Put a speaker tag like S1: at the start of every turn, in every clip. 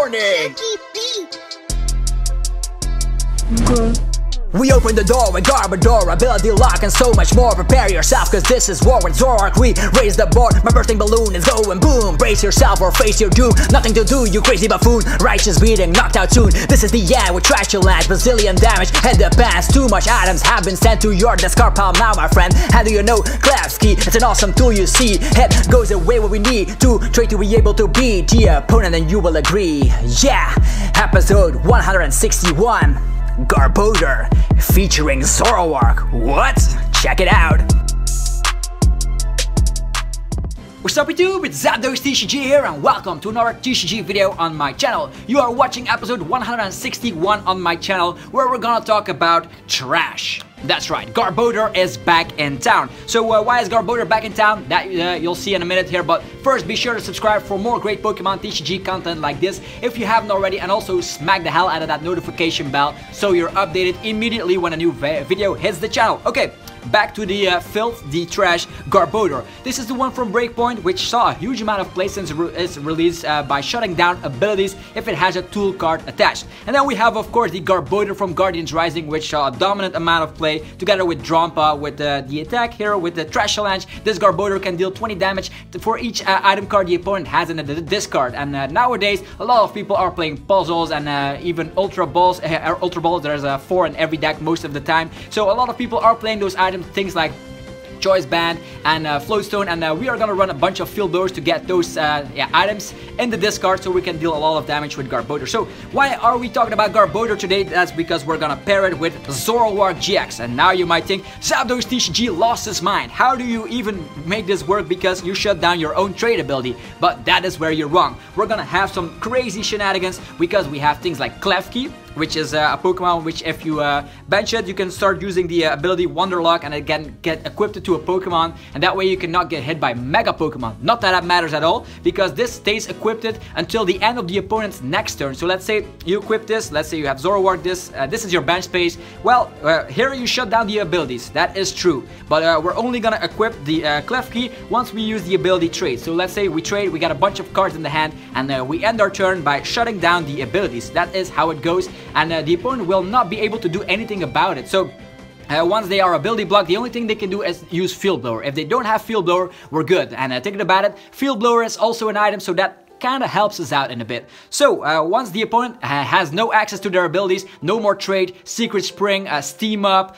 S1: morning! We open the door with Garbodor, ability lock and so much more. Prepare yourself cause this is war with Zoroark. We raise the board, my bursting balloon is going boom. Brace yourself or face your doom. Nothing to do, you crazy buffoon. Righteous beating, knocked out soon. This is the end with trash to land, Brazilian damage. Head the past, too much items have been sent to your discard pile now, my friend. How do you know Klefki? It's an awesome tool you see. Head goes away what we need to trade to be able to beat the opponent and you will agree. Yeah, episode 161. Garbodor featuring Zoroark. What? Check it out. What's up YouTube, it's Zapdos TCG here and welcome to another TCG video on my channel. You are watching episode 161 on my channel where we're gonna talk about trash. That's right, Garbodor is back in town. So why is Garbodor back in town? That you'll see in a minute here, but first be sure to subscribe for more great Pokemon TCG content like this if you haven't already, and also smack the hell out of that notification bell so you're updated immediately when a new video hits the channel. Okay, back to the filth, the trash Garbodor. This is the one from Breakpoint, which saw a huge amount of play since its release by shutting down abilities if it has a tool card attached. And then we have, of course, the Garbodor from Guardians Rising, which saw a dominant amount of play together with Drampa with the attack here with the Trash Challenge. This Garbodor can deal 20 damage for each item card the opponent has in the discard. And nowadays, a lot of people are playing puzzles and even Ultra Balls. There's 4 in every deck most of the time. So a lot of people are playing those items, things like Choice Band and Floatstone, and we are gonna run a bunch of field blowers to get those items in the discard so we can deal a lot of damage with Garbodor. So why are we talking about Garbodor today? That's because we're gonna pair it with Zoroark GX. And now you might think, Zapdos TCG lost his mind. How do you even make this work because you shut down your own trade ability? But that is where you're wrong. We're gonna have some crazy shenanigans because we have things like Klefki, which is a Pokemon which if you bench it, you can start using the ability Wonderlock and again get equipped to a Pokemon, and that way you cannot get hit by Mega Pokemon. Not that that matters at all, because this stays equipped until the end of the opponent's next turn. So let's say you equip this, let's say you have Zoroark, this is your bench space. Well, here you shut down the abilities, that is true, but we're only gonna equip the Klefki once we use the ability trade. So let's say we trade, we got a bunch of cards in the hand, and we end our turn by shutting down the abilities. That is how it goes. And the opponent will not be able to do anything about it. So once they are ability blocked, the only thing they can do is use Field Blower. If they don't have Field Blower, we're good. And thinking about it, Field Blower is also an item, so that kind of helps us out in a bit. So once the opponent has no access to their abilities, no more trade, Secret Spring, Steam Up,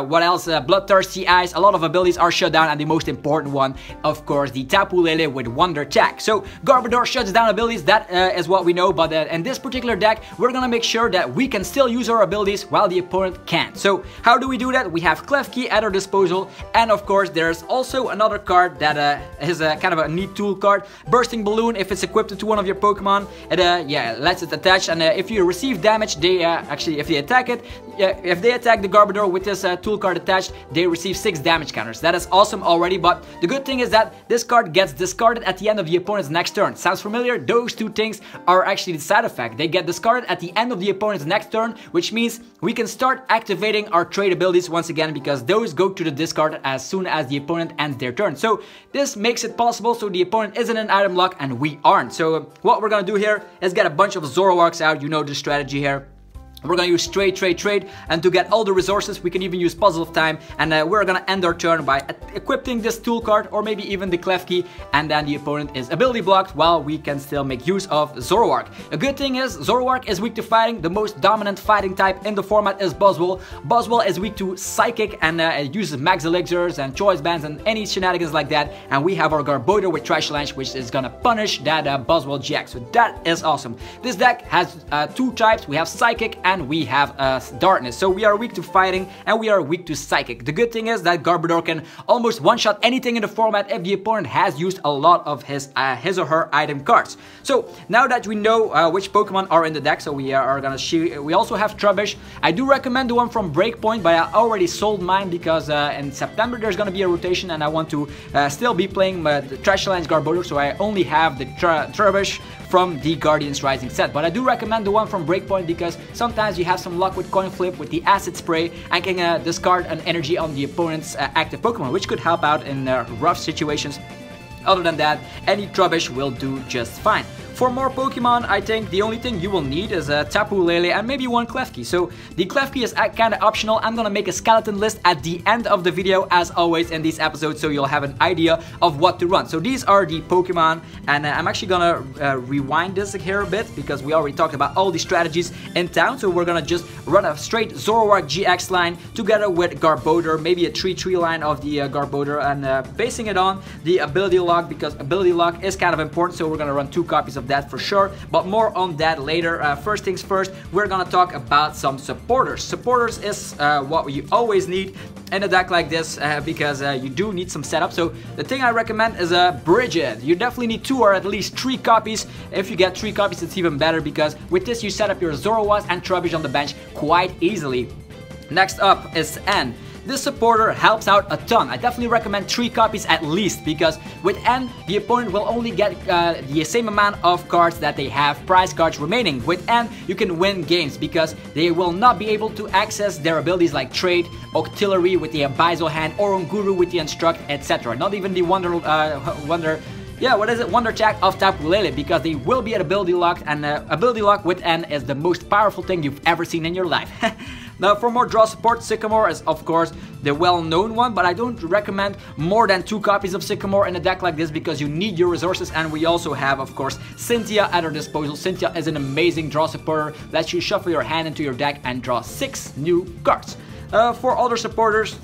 S1: what else, Bloodthirsty Eyes, a lot of abilities are shut down, and the most important one, of course, the Tapu Lele with Wonder Attack. So Garbodor shuts down abilities, that is what we know, but in this particular deck, we're gonna make sure that we can still use our abilities while the opponent can't. So how do we do that? We have Klefki at our disposal, and of course, there's also another card that is kind of a neat tool card, Bursting Balloon. If it's equipped to one of your Pokemon, it lets it attach, and if you receive damage, they actually, if they attack it, if they attack the Garbodor with this tool card attached, they receive 6 damage counters. That is awesome already, but the good thing is that this card gets discarded at the end of the opponent's next turn. Sounds familiar? Those two things are actually the side effect. They get discarded at the end of the opponent's next turn, which means we can start activating our trade abilities once again, because those go to the discard as soon as the opponent ends their turn. So this makes it possible so the opponent isn't in item lock and we aren't. So what we're gonna do here is get a bunch of Zoroarks out. You know the strategy here. We're gonna use trade, and to get all the resources, we can even use Puzzle of Time, and we're gonna end our turn by equipping this tool card, or maybe even the Klefki, and then the opponent is ability blocked while we can still make use of Zoroark. A good thing is, Zoroark is weak to fighting. The most dominant fighting type in the format is Buzzwole. Buzzwole is weak to Psychic, and it uses Max Elixirs and Choice Bands and any shenanigans like that, and we have our Garbodor with Trash Challenge, which is gonna punish that Buzzwole GX, so that is awesome. This deck has 2 types. We have Psychic and we have Darkness, so we are weak to fighting and we are weak to Psychic. The good thing is that Garbodor can almost one-shot anything in the format if the opponent has used a lot of his or her item cards. So now that we know which Pokemon are in the deck, so we are gonna see. We also have Trubbish. I do recommend the one from Breakpoint, but I already sold mine because in September there's gonna be a rotation and I want to still be playing the Trash Challenge Garbodor, so I only have the Trubbish from the Guardians Rising set. But I do recommend the one from Breakpoint because sometimes you have some luck with Coin Flip with the Acid Spray and can discard an energy on the opponent's active Pokemon, which could help out in rough situations. Other than that, any Trubbish will do just fine. For more Pokemon, I think the only thing you will need is a Tapu Lele and maybe one Klefki. So the Klefki is kind of optional. I'm gonna make a skeleton list at the end of the video, as always in these episodes, so you'll have an idea of what to run. So these are the Pokemon, and I'm actually gonna rewind this here a bit because we already talked about all the strategies in town. So we're gonna just run a straight Zoroark GX line together with Garbodor, maybe a 3-3 line of the Garbodor, and basing it on the ability lock, because ability lock is kind of important. So we're gonna run 2 copies of that for sure, but more on that later. First things first, we're gonna talk about some supporters. Supporters is what you always need in a deck like this because you do need some setup. So the thing I recommend is a Brigette. You definitely need 2 or at least 3 copies. If you get 3 copies, it's even better, because with this you set up your Zoruas and Trubbish on the bench quite easily. Next up is N. This supporter helps out a ton. I definitely recommend 3 copies at least, because with N, the opponent will only get the same amount of cards that they have prize cards remaining. With N, you can win games because they will not be able to access their abilities like Trade, Octillery with the Abyssal Hand, or Unguru with the Instruct, etc. Not even the Wonder Check of Tapu Lele, because they will be at ability locked, and ability lock with N is the most powerful thing you've ever seen in your life. Now for more draw support, Sycamore is of course the well-known one, but I don't recommend more than 2 copies of Sycamore in a deck like this because you need your resources. And we also have, of course, Cynthia at our disposal. Cynthia is an amazing draw supporter, lets you shuffle your hand into your deck and draw 6 new cards. For other supporters,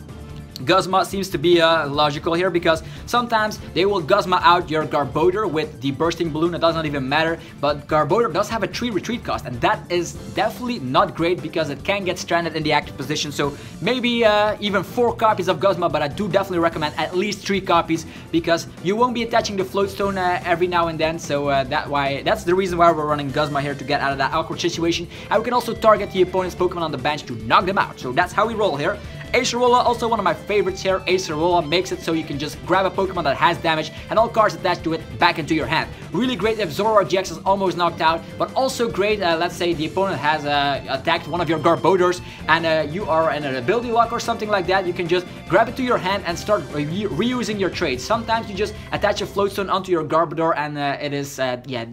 S1: Guzma seems to be logical here, because sometimes they will Guzma out your Garbodor with the Bursting Balloon. It does not even matter, but Garbodor does have a 3 retreat cost, and that is definitely not great because it can get stranded in the active position. So maybe even 4 copies of Guzma, but I do definitely recommend at least 3 copies, because you won't be attaching the float stone every now and then. So that's the reason why we're running Guzma here, to get out of that awkward situation. And we can also target the opponent's Pokemon on the bench to knock them out. So that's how we roll here. Acerola, also one of my favorites here. Acerola makes it so you can just grab a Pokemon that has damage and all cards attached to it back into your hand. Really great if Zoroark GX is almost knocked out, but also great, let's say the opponent has attacked one of your Garbodors and you are in an ability lock or something like that. You can just grab it to your hand and start reusing your trades. Sometimes you just attach a floatstone onto your Garbodor and it is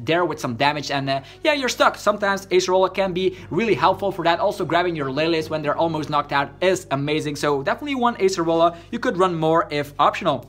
S1: there with some damage, and you're stuck. Sometimes Acerola can be really helpful for that. Also grabbing your Leles when they're almost knocked out is amazing. So definitely one Acerola. You could run more if optional,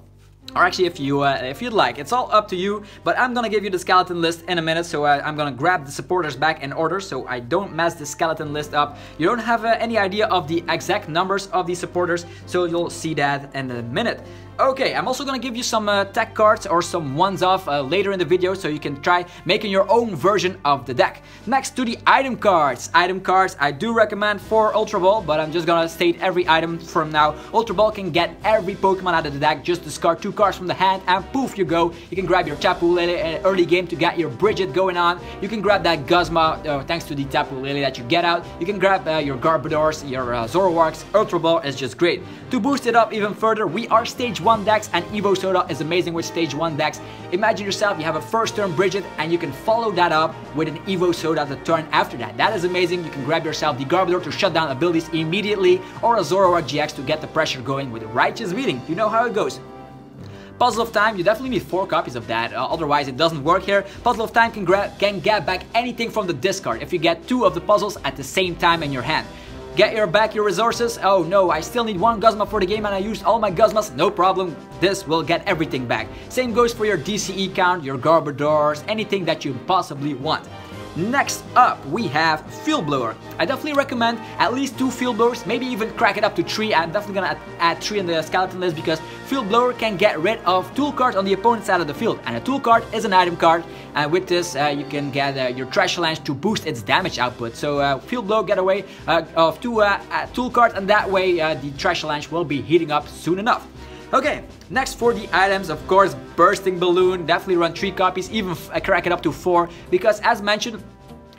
S1: or actually if you'd like. It's all up to you, but I'm gonna give you the skeleton list in a minute. So I'm gonna grab the supporters back in order so I don't mess the skeleton list up. You don't have any idea of the exact numbers of these supporters, so you'll see that in a minute. Okay, I'm also gonna give you some tech cards or some ones-off later in the video, so you can try making your own version of the deck. Next to the item cards. Item cards, I do recommend for Ultra Ball, but I'm just gonna state every item from now. Ultra Ball can get every Pokemon out of the deck. Just discard 2 cards from the hand and poof, you go. You can grab your Tapu Lele early game to get your Brigette going on. You can grab that Guzma thanks to the Tapu Lele that you get out. You can grab your Garbodors, your Zoroarks. Ultra Ball is just great. To boost it up even further, we are stage 1 decks, and Evo Soda is amazing with stage 1 decks. Imagine yourself, you have a first turn Brigette and you can follow that up with an Evo Soda the turn after that. That is amazing. You can grab yourself the Garbodor to shut down abilities immediately, or a Zoroark GX to get the pressure going with Righteous Beating. You know how it goes. Puzzle of Time, you definitely need 4 copies of that, otherwise it doesn't work here. Puzzle of Time can get back anything from the discard if you get 2 of the puzzles at the same time in your hand. Get back your resources. Oh no, I still need 1 Guzma for the game and I used all my Guzmas. No problem, this will get everything back. Same goes for your DCE count, your Garbodors, anything that you possibly want. Next up, we have Field Blower. I definitely recommend at least 2 Field Blowers, maybe even crack it up to 3. I'm definitely gonna add 3 in the skeleton list because Field Blower can get rid of tool cards on the opponent's side of the field. And a tool card is an item card. And with this, you can get your Trash Lance to boost its damage output. So Field Blower get away of 2 tool cards, and that way the Trash Lance will be heating up soon enough. Okay, next for the items, of course, Bursting Balloon. Definitely run 3 copies, even crack it up to 4, because as mentioned,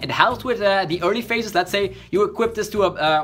S1: It helps with the early phases. Let's say you equip this to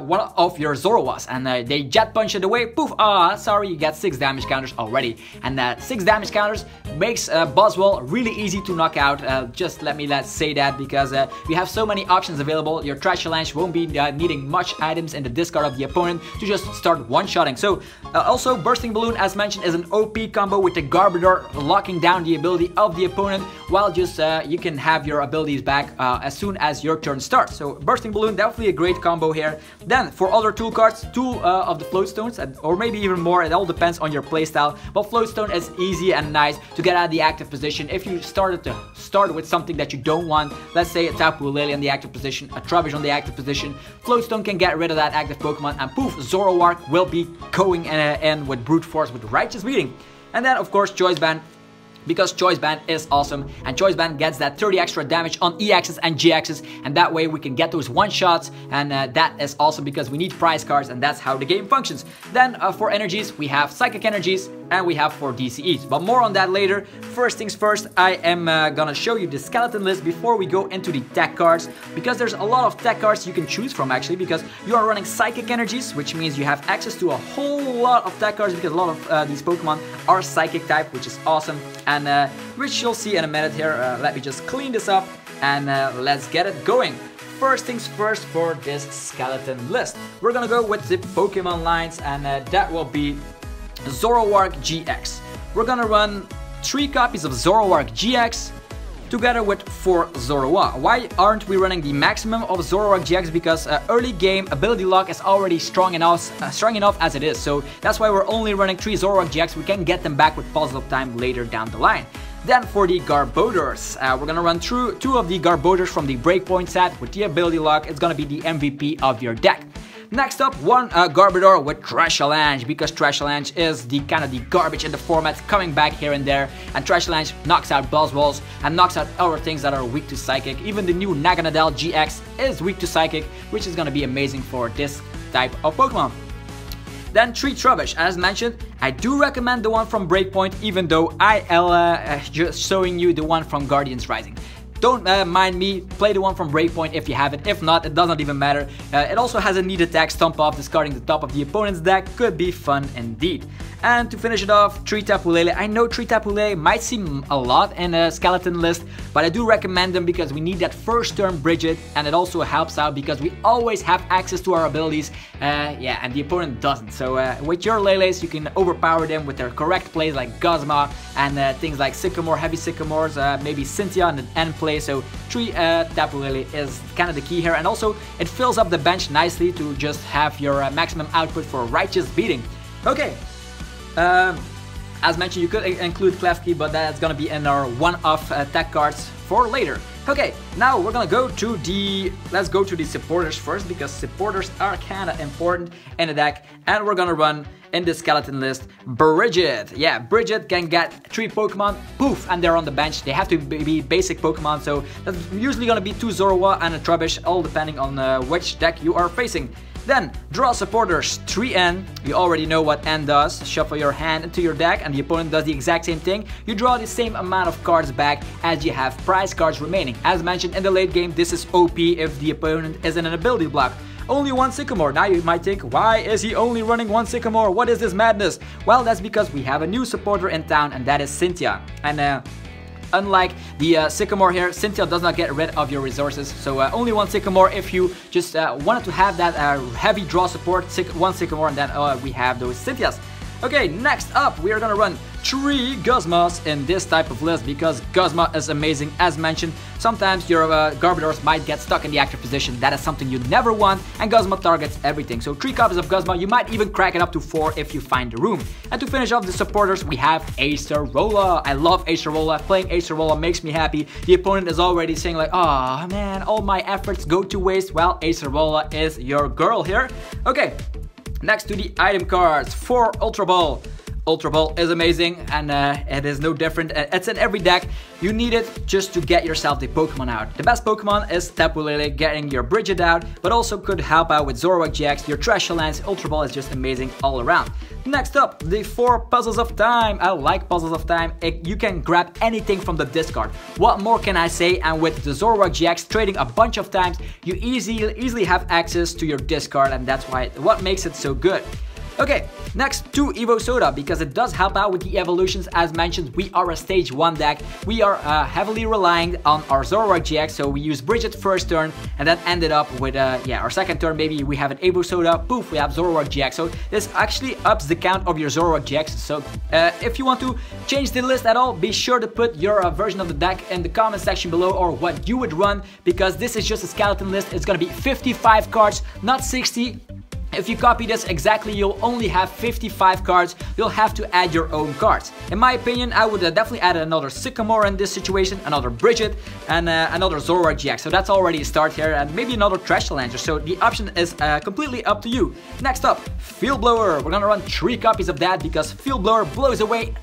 S1: one of your Zoruas and they jet punch it away. Poof! Sorry, you get 6 damage counters already. And 6 damage counters makes Buzzwole really easy to knock out. Just let's say that because you have so many options available. Your Trash Challenge won't be needing much items in the discard of the opponent to just start one-shotting. So also Bursting Balloon, as mentioned, is an OP combo with the Garbodor locking down the ability of the opponent, while just you can have your abilities back as soon as your turn starts. So Bursting Balloon, definitely a great combo here. Then for other tool cards, 2 of the Float Stones, or maybe even more, it all depends on your playstyle. But Float Stone is easy and nice to get out of the active position. If you start with something that you don't want, let's say a Tapu Lele on the active position, a Trubbish on the active position, Float Stone can get rid of that active Pokemon, and poof, Zoroark will be going in with Brute Force with Righteous Beating. And then of course Choice Band, because Choice Band is awesome, and Choice Band gets that 30 extra damage on EXs and GXs, and that way we can get those one-shots, and that is awesome because we need prize cards, and that's how the game functions. Then for energies, we have Psychic Energies, and we have 4 DCEs, but more on that later. First things first, I am gonna show you the skeleton list before we go into the tech cards, because there's a lot of tech cards you can choose from actually, because you are running Psychic Energies, which means you have access to a whole lot of tech cards, because a lot of these Pokemon are Psychic type, which is awesome. And which you'll see in a minute here. Let me just clean this up and let's get it going. First things first for this skeleton list. We're gonna go with the Pokemon lines, and that will be Zoroark GX. We're gonna run 3 copies of Zoroark GX together with 4 Zorua. Why aren't we running the maximum of Zoroark GX? Because early game ability lock is already strong enough as it is. So that's why we're only running 3 Zoroark GX. We can get them back with puzzle time later down the line. Then for the Garbodors, we're gonna run through 2 of the Garbodors from the Breakpoint set with the ability lock. It's gonna be the MVP of your deck. Next up, 1 Garbodor with Trash Challenge, because Trash Challenge is the kind of the garbage in the format coming back here and there, and Trash Challenge knocks out Buzzwoles and knocks out other things that are weak to Psychic. Even the new Naganadel GX is weak to Psychic, which is gonna be amazing for this type of Pokemon. Then 3 Trubbish, as mentioned. I do recommend the one from Breakpoint, even though I just showing you the one from Guardians Rising. Don't mind me, play the one from Breakpoint if you have it. If not, it doesn't even matter. It also has a neat attack, Stomp Off, discarding the top of the opponent's deck. Could be fun indeed. And to finish it off, 3 Tapu Lele. I know 3 Tapu Lele might seem a lot in a skeleton list, but I do recommend them because we need that first turn Brigette, and it also helps out because we always have access to our abilities, yeah, and the opponent doesn't. So with your Leles, you can overpower them with their correct plays like Guzma and things like Sycamore, heavy Sycamores, maybe Cynthia in the end play. So 3 Tapu Lele is kind of the key here, and also it fills up the bench nicely to just have your maximum output for Righteous Beating. Okay. As mentioned, you could include Klefki, but that's gonna be in our one-off tech cards for later. Okay, now we're gonna go to let's go to the supporters first, because supporters are kinda important in the deck, and we're gonna run in the skeleton list Brigette. Yeah, Brigette can get 3 Pokemon, poof, and they're on the bench. They have to be basic Pokemon, so that's usually gonna be 2 Zorua and a Trubbish, all depending on which deck you are facing. Then, draw supporters, 3 N. You already know what N does. Shuffle your hand into your deck and the opponent does the exact same thing. You draw the same amount of cards back as you have prize cards remaining. As mentioned in the late game, this is OP if the opponent is in an ability block. Only 1 Sycamore. Now you might think, why is he only running 1 Sycamore? What is this madness? Well, that's because we have a new supporter in town, and that is Cynthia. And unlike the Sycamore here, Cynthia does not get rid of your resources, so only 1 Sycamore if you just wanted to have that heavy draw support, 1 Sycamore, and then we have those Cynthias. Okay, next up, we are gonna run 3 Guzmas in this type of list, because Guzma is amazing. As mentioned, sometimes your Garbodors might get stuck in the active position. That is something you never want, and Guzma targets everything. So 3 copies of Guzma, you might even crack it up to 4 if you find the room. And to finish off the supporters, we have Acerola. I love Acerola. Playing Acerola makes me happy. The opponent is already saying like, oh man, all my efforts go to waste. Well, Acerola is your girl here. Okay. Next to the item cards, for Ultra Ball, Ultra Ball is amazing, and it is no different. It's in every deck. You need it just to get yourself the Pokemon out. The best Pokemon is Tapu Lele, getting your Brigette out, but also could help out with Zoroark GX, your Trash Lance. Ultra Ball is just amazing all around. Next up, the 4 Puzzles of Time. I like Puzzles of Time. You can grab anything from the discard. What more can I say? And with the Zoroark GX trading a bunch of times, you easily have access to your discard, and that's what makes it so good. Okay, next to Evo Soda, because it does help out with the evolutions. As mentioned, we are a stage 1 deck. We are heavily relying on our Zoroark GX, so we use Brigette first turn, and then ended up with our second turn, maybe we have an Evo Soda, poof, we have Zoroark GX. So this actually ups the count of your Zoroark GX. So if you want to change the list at all, be sure to put your version of the deck in the comment section below, or what you would run, because this is just a skeleton list. It's gonna be 55 cards, not 60. If you copy this exactly, you'll only have 55 cards. You'll have to add your own cards. In my opinion, I would definitely add another Sycamore in this situation, another Brigette, and another Zoroark GX. So that's already a start here, and maybe another Trash Lancer. So the option is completely up to you. Next up, Field Blower. We're gonna run 3 copies of that, because Field Blower blows away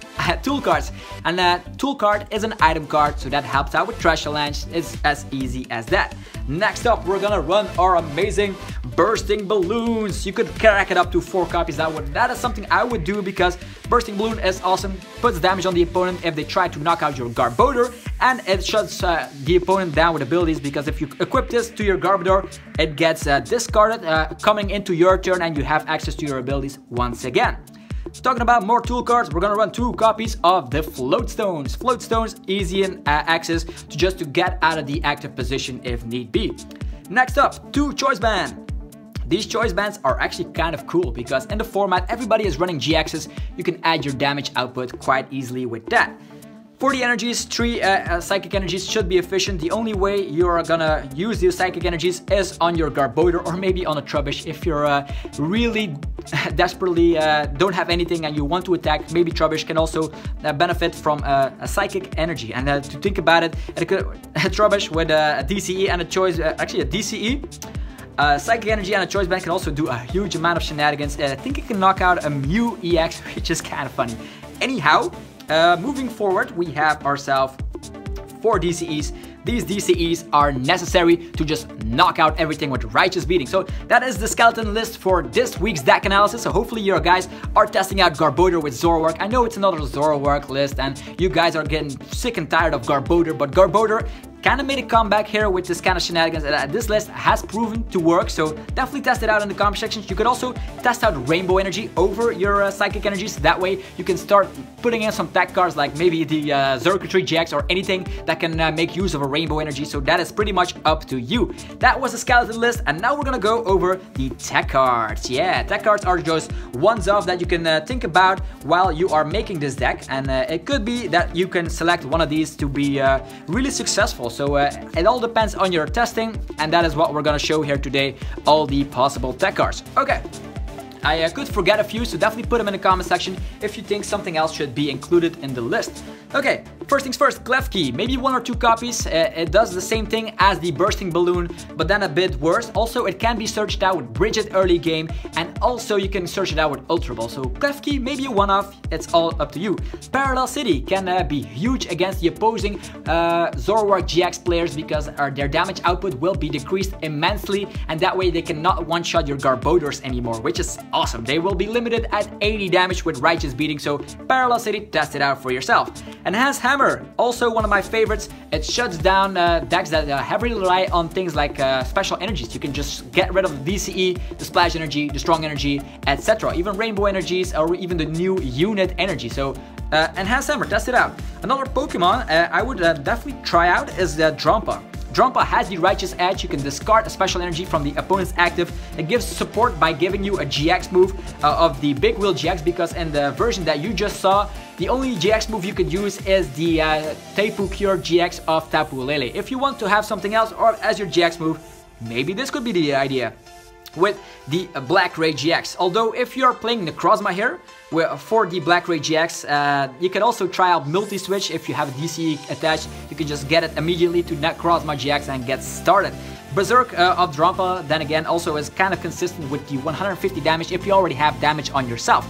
S1: tool cards. And tool card is an item card, so that helps out with Trash Lance. It's as easy as that. Next up, we're gonna run our amazing Bursting Balloons. You could crack it up to 4 copies. That is something I would do, because Bursting Balloon is awesome. Puts damage on the opponent if they try to knock out your Garbodor, and it shuts the opponent down with abilities, because if you equip this to your Garbodor, it gets discarded coming into your turn, and you have access to your abilities once again. Talking about more tool cards, we're gonna run 2 copies of the Float Stones. Float Stones, easy in access to get out of the active position if need be. Next up, 2 Choice Band. These choice bands are actually kind of cool, because in the format everybody is running GXs. You can add your damage output quite easily with that. 40 energies, 3 psychic energies should be efficient. The only way you're gonna use these psychic energies is on your Garbodor, or maybe on a Trubbish. If you're really desperately don't have anything and you want to attack, maybe Trubbish can also benefit from a psychic energy. And to think about it, a Trubbish with a DCE and a choice, actually a DCE, Psychic Energy and a Choice Band can also do a huge amount of shenanigans. I think it can knock out a Mew EX, which is kind of funny. Anyhow, moving forward, we have ourselves 4 DCEs. These DCEs are necessary to just knock out everything with Righteous Beating. So that is the skeleton list for this week's deck analysis. So hopefully you guys are testing out Garbodor with Zoroark. I know it's another Zoroark list, and you guys are getting sick and tired of Garbodor, but Garbodor kind of made a comeback here with this kind of shenanigans. This list has proven to work, so definitely test it out in the comment sections. You could also test out Rainbow Energy over your Psychic Energies. That way you can start putting in some tech cards like maybe the Zoroark GX or anything that can make use of a Rainbow Energy. So that is pretty much up to you. That was the skeleton list, and now we're gonna go over the tech cards. Yeah, tech cards are just ones off that you can think about while you are making this deck, and it could be that you can select one of these to be really successful. So it all depends on your testing, and that is what we're gonna show here today, all the possible tech cards. Okay, I could forget a few, so definitely put them in the comment section if you think something else should be included in the list. Okay, first things first, Klefki, maybe 1 or 2 copies. It does the same thing as the Bursting Balloon, but then a bit worse. Also, it can be searched out with Brigette early game, and also you can search it out with Ultra Ball. So Klefki, maybe a one-off, it's all up to you. Parallel City can be huge against the opposing Zoroark GX players, because their damage output will be decreased immensely, and that way they cannot one-shot your Garbodors anymore, which is awesome. They will be limited at 80 damage with Righteous Beating, so Parallel City, test it out for yourself. Enhanced Hammer, also one of my favorites. It shuts down decks that heavily rely on things like special energies. You can just get rid of the DCE, the Splash Energy, the Strong Energy, etc. Even Rainbow Energies, or even the new Unit Energy. So Enhanced Hammer, test it out. Another Pokemon I would definitely try out is Drampa. Drampa has the Righteous Edge. You can discard a special energy from the opponent's active. It gives support by giving you a GX move of the Big Wheel GX, because in the version that you just saw, the only GX move you could use is the Tapu Cure GX of Tapu Lele. If you want to have something else or as your GX move, maybe this could be the idea with the Black Ray GX. Although if you're playing Necrozma here for the Black Ray GX, you can also try out Multi-Switch. If you have a DCE attached, you can just get it immediately to Necrozma GX and get started. Berserk of Drampa, then again, also is kind of consistent with the 150 damage if you already have damage on yourself.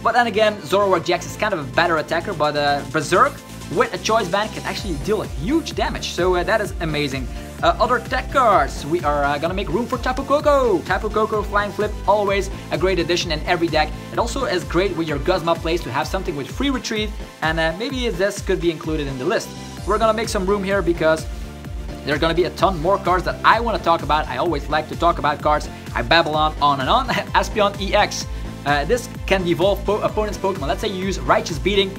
S1: But then again, Zoroark GX is kind of a better attacker, but Berserk with a choice band can actually deal huge damage, so that is amazing. Other tech cards, we are gonna make room for Tapu Koko. Tapu Koko Flying Flip, always a great addition in every deck. It also is great with your Guzma plays to have something with free retreat, and maybe this could be included in the list. We're gonna make some room here because there are gonna be a ton more cards that I want to talk about. I always like to talk about cards. I babble on and on. Espeon EX. This can devolve opponent's Pokemon. Let's say you use Righteous Beating.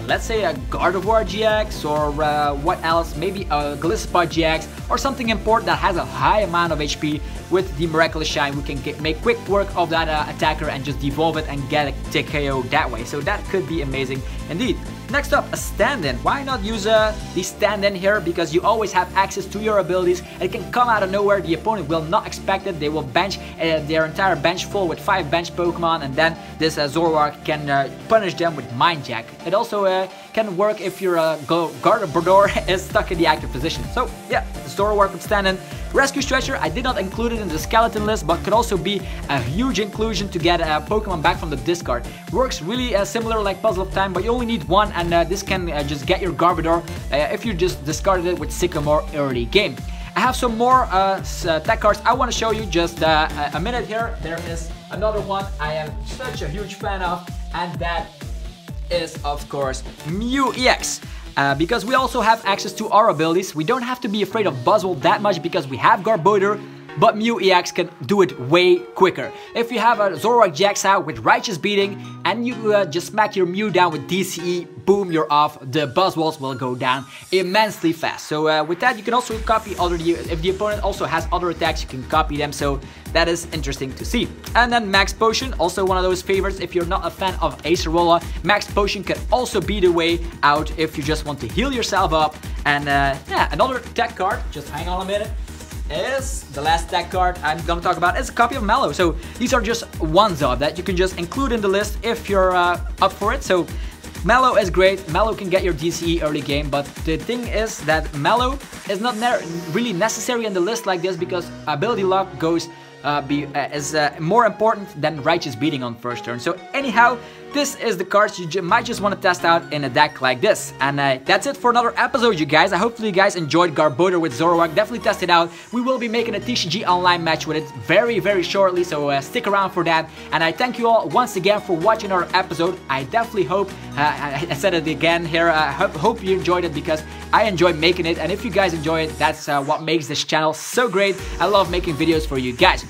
S1: Let's say a Garbodor GX, or what else, maybe a Gliscor GX, or something important that has a high amount of HP. With the Miraculous Shine, we can make quick work of that attacker and just devolve it and get a TKO that way. So that could be amazing indeed. Next up, a stand-in. Why not use the stand-in here? Because you always have access to your abilities. It can come out of nowhere. The opponent will not expect it. They will bench their entire bench full with 5 bench Pokemon, and then this Zoroark can punish them with Mind Jack. It also can work if your Garbodor is stuck in the active position. So yeah, Zoroark with stand-in. Rescue Stretcher, I did not include it in the skeleton list, but could also be a huge inclusion to get a Pokemon back from the discard. Works really similar like Puzzle of Time, but you only need one, and this can just get your Garbodor if you just discarded it with Sycamore early game. I have some more tech cards I want to show you. Just a minute here. There is another one I am such a huge fan of, and that is of course Mew EX. Because we also have access to our abilities, we don't have to be afraid of Buzzwole that much because we have Garbodor, but Mew EX can do it way quicker. If you have a Zoroark GX out with Righteous Beating and you just smack your Mew down with DCE, boom, you're off. The Buzzwoles will go down immensely fast. So with that, you can also copy other, if the opponent also has other attacks, you can copy them. So that is interesting to see. And then Max Potion, also one of those favorites. If you're not a fan of Acerola, Max Potion can also be the way out if you just want to heal yourself up. And yeah, another tech card, just hang on a minute, is the last tech card I'm gonna talk about is a copy of Mallow. So these are just ones of that you can just include in the list if you're up for it. So Mallow is great. Mallow can get your DCE early game, but the thing is that Mallow is not really necessary in the list like this because ability lock goes is more important than Righteous Beating on first turn. So anyhow, this is the cards you might just want to test out in a deck like this. And that's it for another episode, you guys. I hopefully you guys enjoyed Garbodor with Zoroark. Definitely test it out. We will be making a TCG online match with it very, very shortly, so stick around for that. And I thank you all once again for watching our episode. I definitely hope, I said it again here, I hope you enjoyed it because I enjoy making it. And if you guys enjoy it, that's what makes this channel so great. I love making videos for you guys.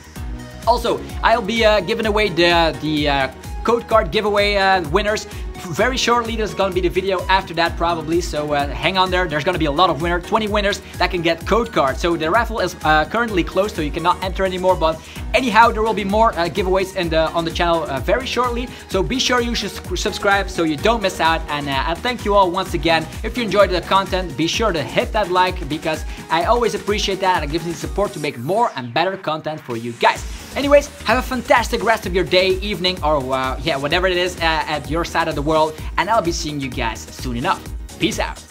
S1: Also, I'll be giving away the code card giveaway winners very shortly. There's gonna be the video after that probably, so hang on there. There's gonna be a lot of winners, 20 winners that can get code cards. So the raffle is currently closed, so you cannot enter anymore, but anyhow, there will be more giveaways on the channel very shortly, so be sure you should subscribe so you don't miss out. And thank you all once again. If you enjoyed the content, be sure to hit that like because I always appreciate that and it gives me support to make more and better content for you guys. Anyways, have a fantastic rest of your day, evening, or yeah, whatever it is at your side of the world, and I'll be seeing you guys soon enough. Peace out.